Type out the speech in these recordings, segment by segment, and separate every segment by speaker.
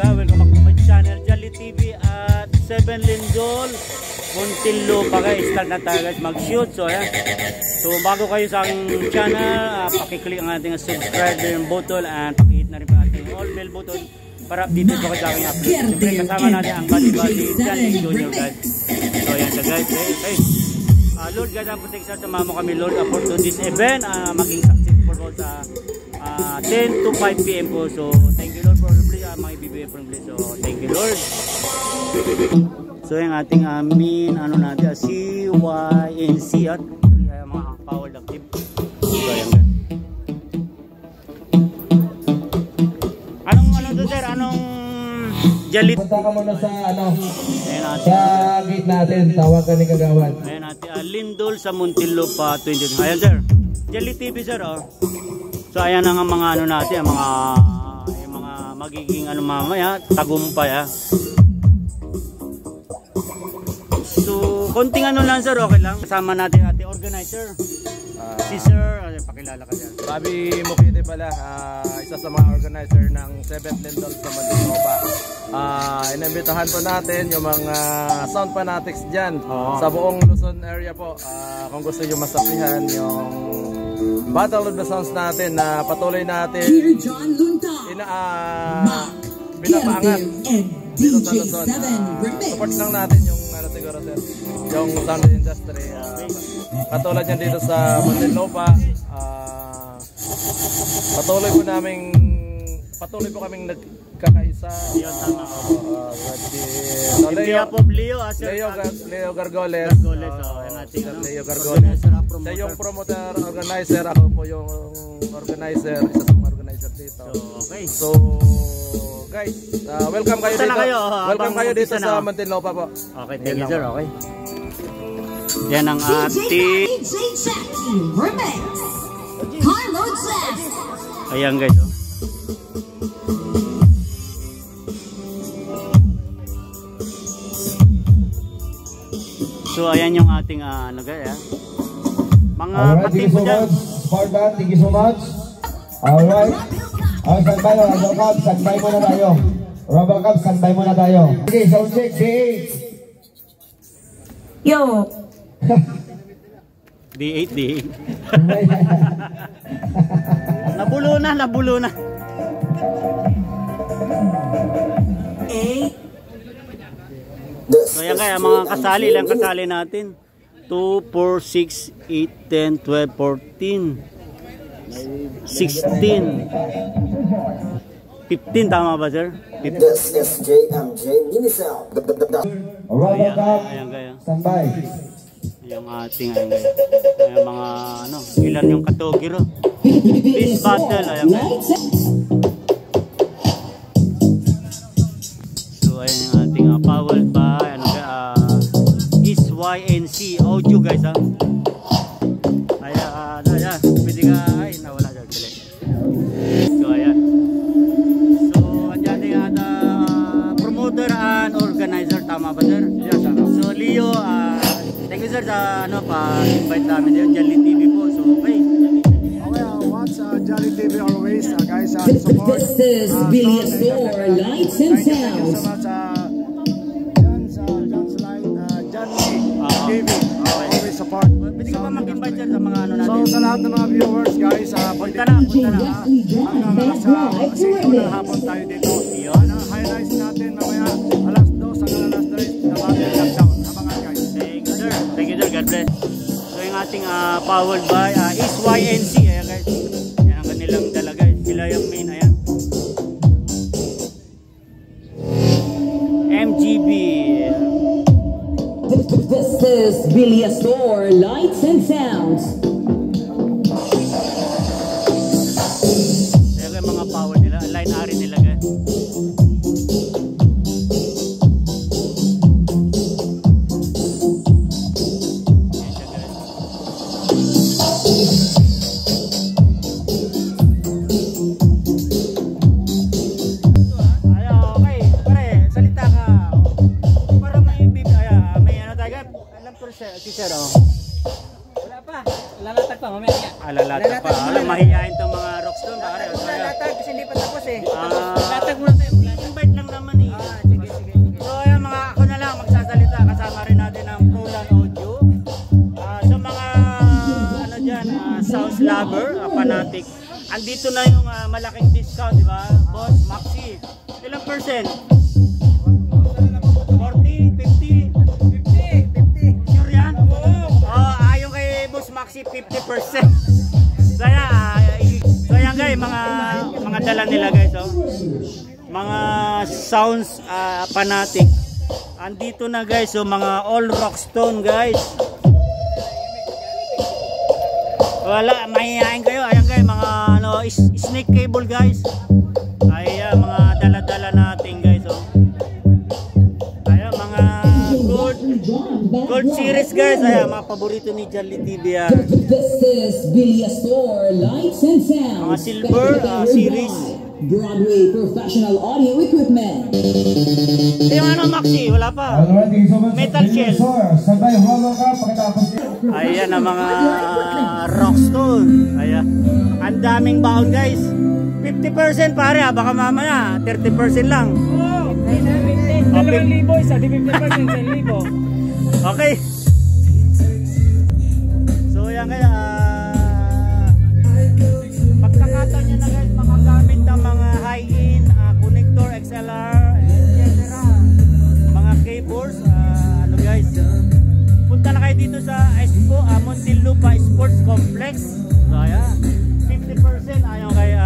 Speaker 1: guys, welcome back to my channel Jolly TV at 7 Lindol Muntinlupa guys. Start na tayo guys mag-shoot. So ayan, so bago kayo sa aking channel, pakiclick ang ating subscribe button and pakihit na rin ang ating all bell button para updated po kayo sa aking upload. Siyempre kasama natin ang Bali Channel Junior guys. So ayan siya guys, Lord God ang protection, sumama mo kami Lord for to this event, maging successful po sa 10 to 5 PM po. So thank you Lord for the bless, mga ibibigay for the bless. So thank you Lord. So yung ating ano natin, CYNC at mga powered active. So ayan guys. Anong to sir? Anong Jalit?
Speaker 2: Punta ka muna sa sa gate natin, tawag ka ni Kagawad.
Speaker 1: Ayan natin, Lindol sa Muntinlupa 20. Ayan sir, Jolly TV sir So ayan ang mga ano natin, mga magiging mamaya, tagumpay So konting lang sir, okay lang. Kasama natin ating organizer. Si sir, pakilala ka dyan.
Speaker 2: Bobby Mukide pala, isa sa mga organizer ng 7th Lindol sa Muntinlupa. Inimbitahan po natin yung mga sound fanatics dyan sa buong Luzon area po. Kung gusto nyo masaksihan yung Battle of the Sounds natin na patuloy natin pinapaangat dito sa Luzon. Support lang natin yung siguro sir, yung sound industry. Katulad yan dito sa Muntinlupa. Patuloy po kaming nagkakaisa. Leo Gargoles. Leo Gargoles. Siya yung promoter, organizer. Ako po yung organizer. Isa sa mga organizer dito. So guys, welcome kayo dito. Welcome kayo dito sa Muntinlupa po.
Speaker 1: Okay, thank you sir. Okay. Yan ang ating ayan guys So ayan yung ating guys mga pati po dyan.
Speaker 2: Spartan, thank you so much. Alright, standby muna tayo. Robocop, standby muna tayo. Okay, sound check, D8.
Speaker 3: Yo.
Speaker 1: D8. Nabulo na. So yan kaya mga kasali lang natin. 2, 4, 6, 8, 10, 12, 14, 16, 15 tama ba sir? 15. Ayan kaya.
Speaker 2: Standby.
Speaker 1: Yung ating mga ilan yung katogiro. Peace battle ayan kaya. So ayan yung ating powered by SYNC audio guys Ayan, pwede ka nawala dyan sila. So ayan. So andyan yung promoter and organizer, tama ba sir? Yes sir. So Leo, thank you sir sa pa-invite namin dito, Jolly TV po. So okay.
Speaker 4: Watch Jolly TV always guys, support.
Speaker 3: This is Billy Store Lights and Sounds.
Speaker 4: Always support.
Speaker 1: Pwede ka ba mag-invite dyan sa mga natin?
Speaker 4: So sa lahat ng mga viewers guys, punta na hanggang alas 5 ng hapon tayo dito. Ang highlights natin mamaya alas 2 hanggang alas 3 na bagay lockdown. Abangan guys.
Speaker 1: Thank you sir, God bless. So yung ating powered by SYNC, ayan guys. Yan ang kanilang dala guys. Sila yung main, ayan. MGB.
Speaker 3: This is Billy Store Lights and Sounds.
Speaker 1: Ayan yung mga power nila, line ari nila guys. Si sir
Speaker 5: Wala pa. Lalatag pa mamaya niya.
Speaker 1: Lalatag pa. Mahihayin tong mga rockstone pare.
Speaker 5: Lalatag kasi hindi pa tapos eh.
Speaker 1: Lalatag muna tayo. Invite lang na andito na yung malaking discount, di ba? Boss Maxi. Ilang percent? 40, 50? 50. Sure yan? Ayon kay Boss Maxi, 50%. So yan guys, mga dala nila guys, oh. Mga sounds fanatic. Andito na guys, so mga all Rockstone guys. Wala, mahihain kayo. Ayan guys, mga snake cable guys. Ayan, mga dala-dala natin guys, oh. Ayan, mga gold series guys. Ayan, mga paborito ni Jolly TV yan.
Speaker 3: This is Bilya Store Lights and Sound.
Speaker 1: Mga silver series.
Speaker 3: Broadway Professional Audio Equipment.
Speaker 1: Yung Maxi, wala pa. Metal shell. Ayan ang mga Rockstone. Ayan. Ang daming baon guys. 50% pare, baka mamaya 30% lang.
Speaker 5: 2,000 isa, di 50%, 1,000.
Speaker 1: Okay. So yan kaya pagkakataon nyo na guys, makagamit ng mga high-end connector, XLR, etc. Mga cables, ano guys, punta na kayo dito sa Expo, Muntinlupa Sports Complex. So ayan, 50% ayaw kay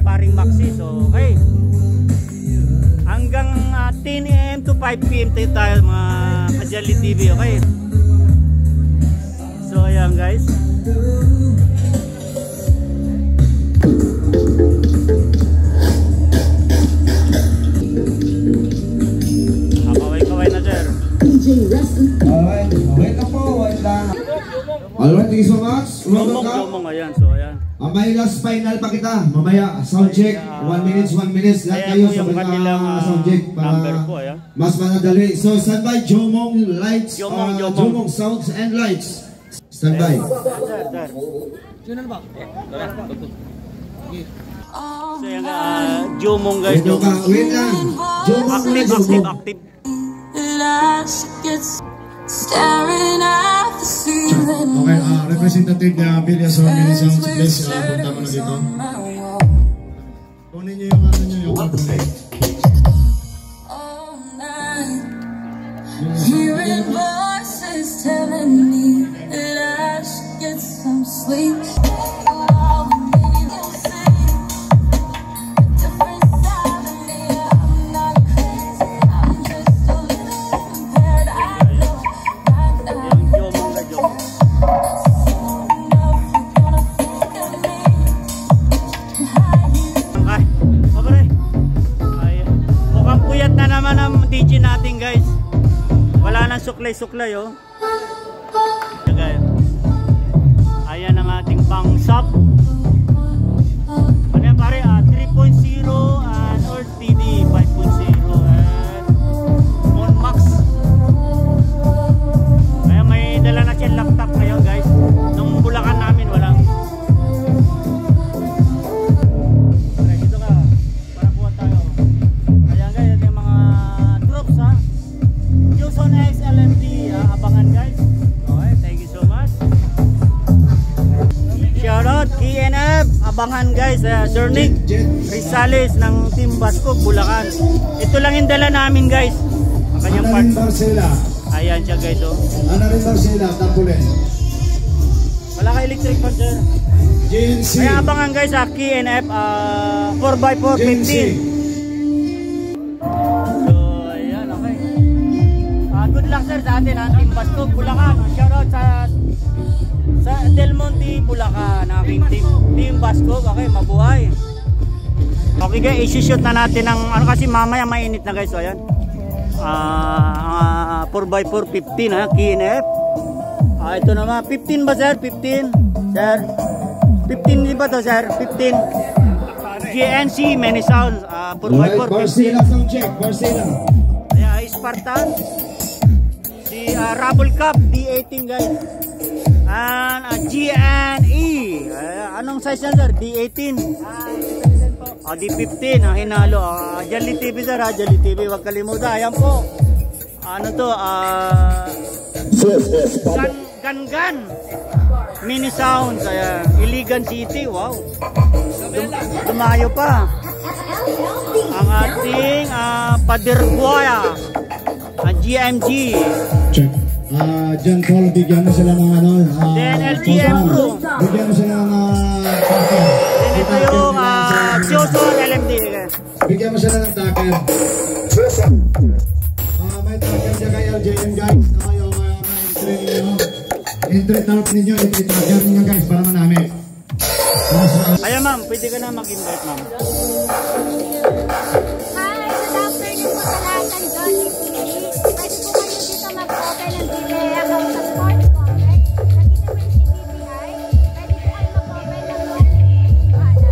Speaker 1: paring Maxi. So okay, hanggang 10 AM to 5 PM tayo mga ka-Jolly TV, okay? So ayan guys, kaway na sir.
Speaker 6: Alright, wait lang po, wait lang. Alright, thank you so much.
Speaker 1: Jomong, ayan, so ayan.
Speaker 6: May last final pa kita. Mamaya, sound check. 1 minute, 1 minute. Lahat kayo sa mga sound check para mas manadali. So, standby, Jomong lights, Jomong sounds and lights. Standby.
Speaker 1: So yan, Jomong guys.
Speaker 6: Wait lang.
Speaker 1: Active.
Speaker 7: Staring at the ceiling.
Speaker 6: Okay, representative na Bilya Store Mini Sounds, please, punta mo na dito. Kunin nyo yung yung component.
Speaker 7: All night, hearing voices telling me that I should get some sleep.
Speaker 1: DJ natin guys, wala nang suklay-suklay oh. Ayan ang ating pang shop. Ano yan pare, 3.0 and RTD 5.0 and Monmax. Kaya may dala na siyang laptop ngayon guys. Nung Bulacan namin wala. Dito ka, para kuha tayo. Ayan guys, yung mga Yuson XLMD, abangan guys. Okay, thank you so much. Shoutout KNF, abangan guys. Sir Nick Rizales ng Team Basco, Bulacan. Ito lang yung dala namin guys. Ang kanyang part. Ayan siya guys oh. Wala ka electric fan sir. Kaya abangan guys sa KNF 4x4 15. Good luck sir sa atin, Team Basco, Bulacan. Shoutout sa Del Monte, Bulacan, aking Team Basco. Okay, mabuhay. Okay guys, isi-shoot na natin ng ano kasi mamaya mainit na guys. So ayan, 4x4 15 KNF. Ito naman 15 ba sir? 15 sir, 15 di ba to sir? 15 GNC Many Sounds 4x4
Speaker 6: Barcela sound check, Barcela.
Speaker 1: Ayan, Spartan Rabble Cup D18 guys, and GNE. Anong size yan sir? D18. D15 ang hinalo. Jolly TV sir, Jolly TV, huwag kalimutan. Ayan po, ano to, Gangan Mini Sound, kaya Iligan City, wow. Dumayo pa. Ang ating Paderguaya, GMG.
Speaker 6: Check. John Paul, bigyan mo sila ng ano.
Speaker 1: LGM Pro.
Speaker 6: Bigyan mo sila ng
Speaker 1: Ito yung Sioso LMD.
Speaker 6: Bigyan mo sila ng taker. May taker dyan kay LJM guys. Na kayo ma-entry ninyo. Entry tarp ninyo. Entry taker ninyo guys para manami.
Speaker 1: Ayan ma'am, pwede ka na mag-invite ma'am.
Speaker 8: Hi, good afternoon po sa lahat ng Johnny TV. Pwede po kayo dito mag-open ng delay account sa Sports Complex. Nandito po yung CBBI. Pwede po kayo mag-open ng local panel.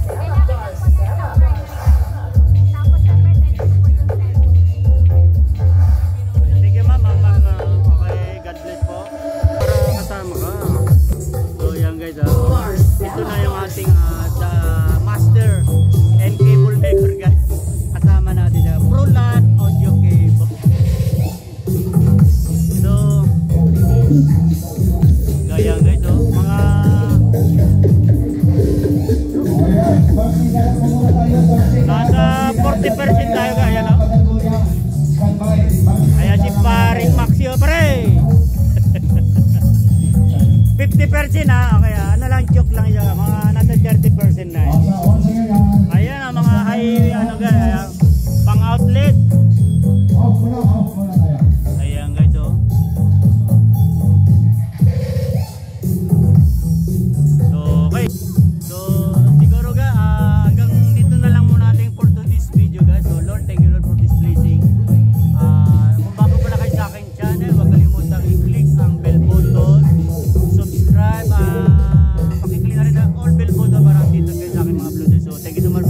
Speaker 8: Kailangan mag-connect sa primary account. Tapos na-present po po yung cellphone.
Speaker 1: Sige ma'am, okay, God bless po. Para kasama ka. So yan guys, ito na yung ating master and cable maker guys. Kasama natin ProLAN audio cable. So gaya guys, mga nasa 40% tayo kaya no? Kaya si paring Maxio pre 50% ha, okay ano lang, joke lang yun, mga nasa 30% na eh. Ayan ang mga high, ano guys, pang outlet. Ayan guys, oh. So, okay. So, siguro ga, hanggang dito na lang muna natin for today's video guys. So, Lord, thank you Lord for this blessing. Kung bago pala kayo sa aking channel, huwag kalimutang i-click ang bell button, subscribe, pakiclick na rin ang all bell button para dito kayo sa aking mga uploads. So thank you so much